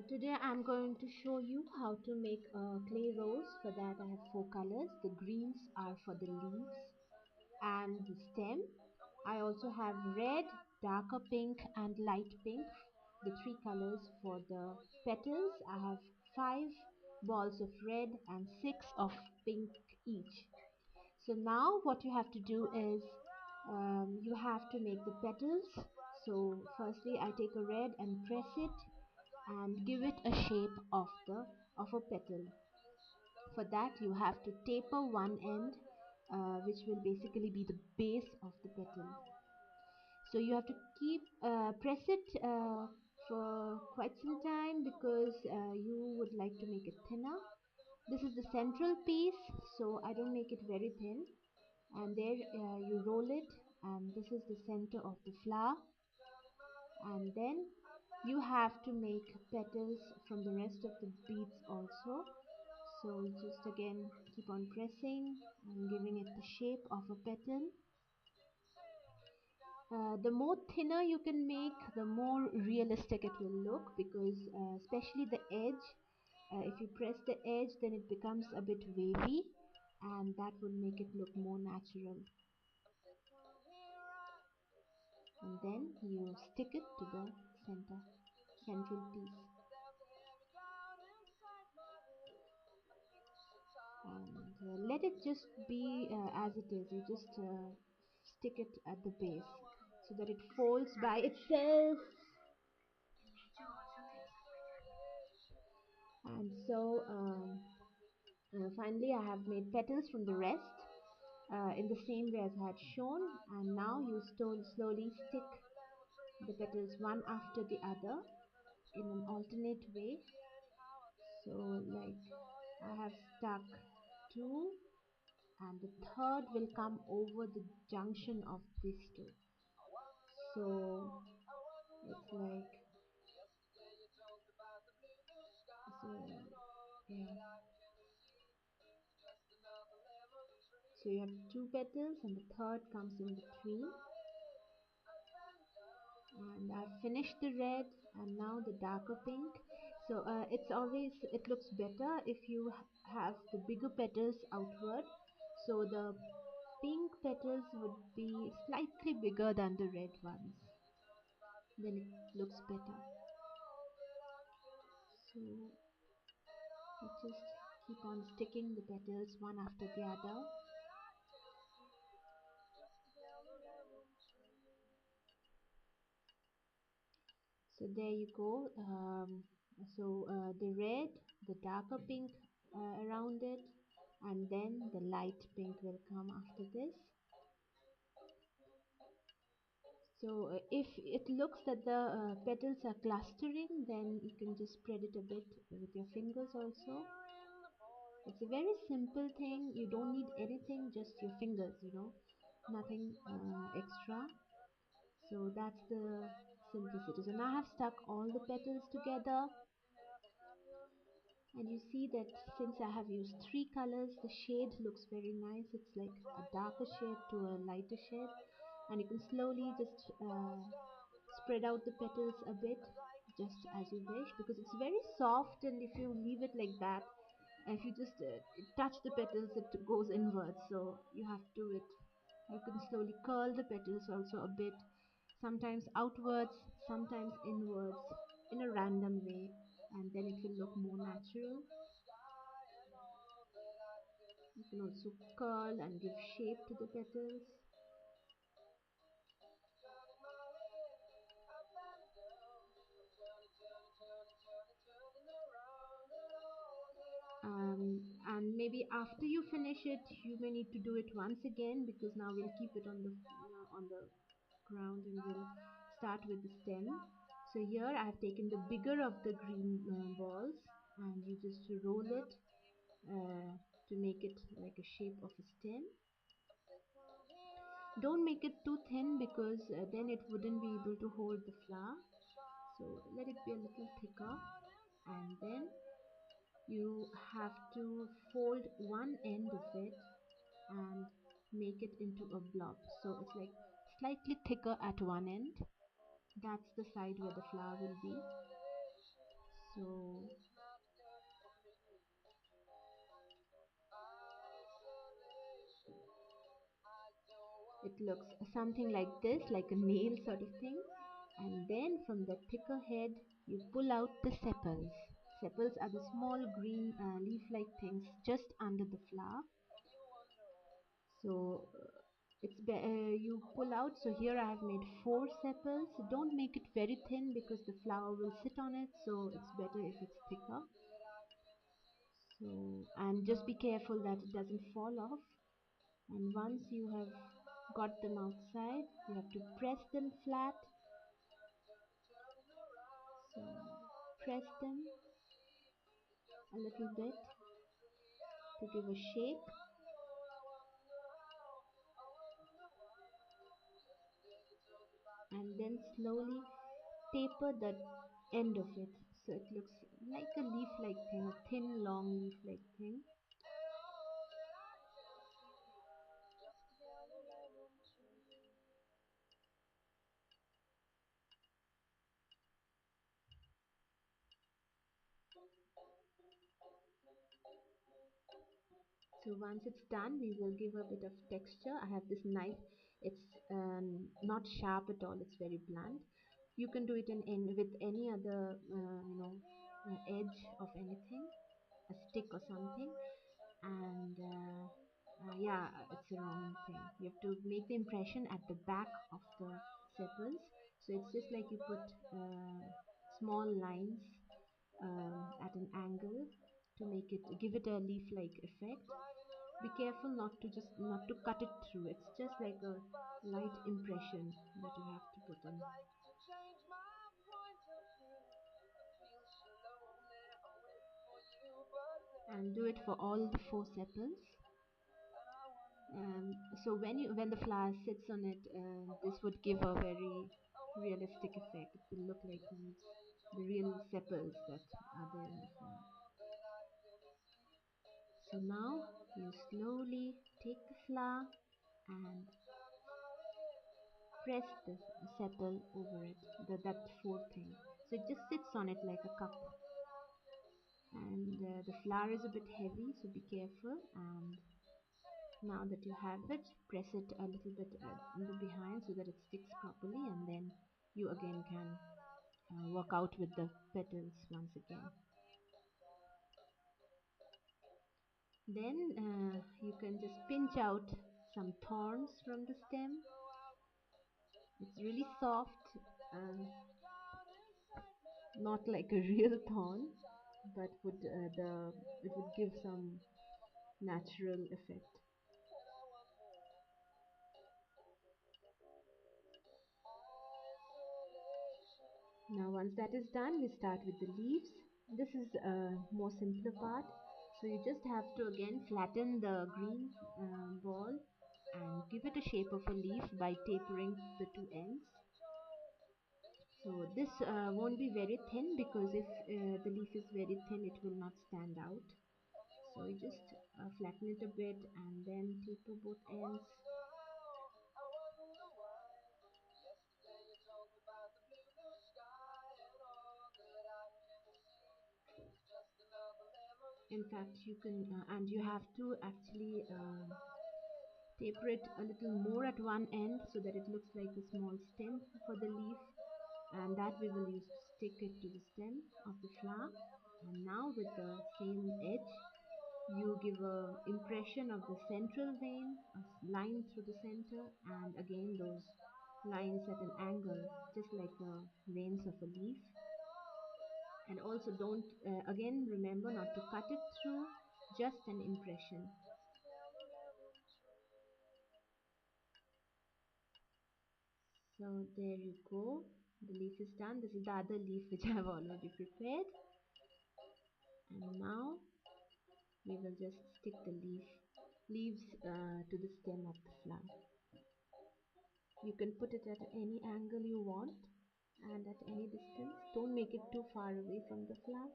Today I'm going to show you how to make a clay rose. For that I have four colors. The greens are for the leaves and the stem. I also have red, darker pink and light pink, the three colors for the petals. I have 5 balls of red and 6 of pink each. So now what you have to do is you have to make the petals. So firstly I take a red and press it and give it a shape of a petal. For that you have to taper one end, which will basically be the base of the petal. So you have to keep press it for quite some time because you would like to make it thinner. This is the central piece, so I don't make it very thin. And there you roll it, and this is the center of the flower. And then you have to make petals from the rest of the beads also. So just again keep on pressing and giving it the shape of a petal. The more thinner you can make, the more realistic it will look, because especially the edge, if you press the edge then it becomes a bit wavy, and that will make it look more natural. And then you stick it to the central piece, and let it just be as it is. You just stick it at the base so that it folds by itself. And so finally I have made petals from the rest in the same way as I had shown, and now you slowly stick the petals one after the other in an alternate way. So like I have stuck 2, and the third will come over the junction of these 2. So it's like, so yeah, so you have 2 petals and the third comes in between. And I've finished the red and now the darker pink. So it looks better if you have the bigger petals outward. So the pink petals would be slightly bigger than the red ones, then it looks better. So you just keep on sticking the petals one after the other. So there you go. The red, the darker pink around it, and then the light pink will come after this. So if it looks that the petals are clustering, then you can just spread it a bit with your fingers also. It's a very simple thing. You don't need anything, just your fingers, nothing extra. So that's the simplicity. So now I have stuck all the petals together, and you see that since I have used 3 colors, the shade looks very nice. It's like a darker shade to a lighter shade, and you can slowly just spread out the petals a bit, just as you wish, because it's very soft, and if you leave it like that, if you just touch the petals, it goes inwards. So you have to do it. You can slowly curl the petals also a bit, sometimes outwards, sometimes inwards, in a random way, and then it will look more natural. You can also curl and give shape to the petals. And maybe after you finish it, you may need to do it once again, because now we'll keep it on the ground and we'll start with the stem. So here I have taken the bigger of the green balls, and you just roll it to make it like a shape of a stem. Don't make it too thin, because then it wouldn't be able to hold the flower. So let it be a little thicker, and then you have to fold one end of it and make it into a blob. So it's like slightly thicker at one end. That's the side where the flower will be. So it looks something like this, like a nail sort of thing. And then from the thicker head, you pull out the sepals. Sepals are the small green leaf-like things just under the flower. So you pull out. So here I have made 4 sepals. Don't make it very thin because the flower will sit on it. So it's better if it's thicker. So, and just be careful that it doesn't fall off. And once you have got them outside, you have to press them flat. So press them a little bit to give a shape, and then slowly taper the end of it so it looks like a leaf-like thing, a thin long leaf-like thing. So once it's done, we will give a bit of texture. I have this knife. It's not sharp at all. It's very blunt. You can do it with any other edge of anything, a stick or something. And yeah, it's a wrong thing. You have to make the impression at the back of the sepals. So it's just like you put small lines at an angle to make it give it a leaf-like effect. Be careful not to cut it through. It's just like a light impression that you have to put in. And do it for all the 4 sepals. So when the flower sits on it, this would give a very realistic effect. It will look like the real sepals that are there in the flower. So now you slowly take the flower and press the sepal over it, that 4th thing. So it just sits on it like a cup. And the flower is a bit heavy, so be careful. And now that you have it, press it a little bit in the behind so that it sticks properly, and then you again can work out with the petals once again. Then you can just pinch out some thorns from the stem. It's really soft, not like a real thorn, but it would give some natural effect. Now once that is done, we start with the leaves. This is a more simpler part. So you just have to again flatten the green ball and give it a shape of a leaf by tapering the 2 ends. So this won't be very thin, because if the leaf is very thin, it will not stand out. So you just flatten it a bit and then taper both ends. In fact, you can and you have to actually taper it a little more at one end so that it looks like a small stem for the leaf, and that we will use to stick it to the stem of the flower. And now with the same edge, you give a impression of the central vein, a line through the center, and again those lines at an angle, just like the veins of a leaf. And also don't again remember not to cut it through, just an impression. So there you go, the leaf is done. This is the other leaf which I have already prepared, and now we will just stick the leaves to the stem of the flower. You can put it at any angle you want and at any distance. Don't make it too far away from the flower.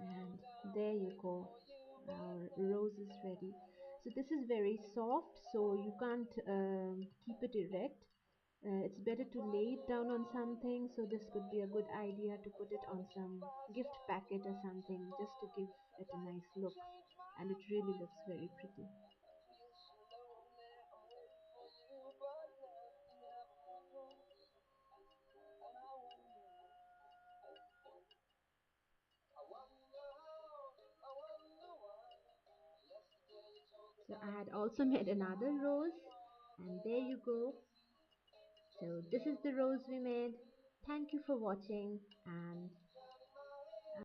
And there you go, our rose is ready. So this is very soft, so you can't keep it erect. It's better to lay it down on something, so this could be a good idea to put it on some gift packet or something just to give it a nice look, and it really looks very pretty. So I had also made another rose, and there you go. So this is the rose we made. Thank you for watching, and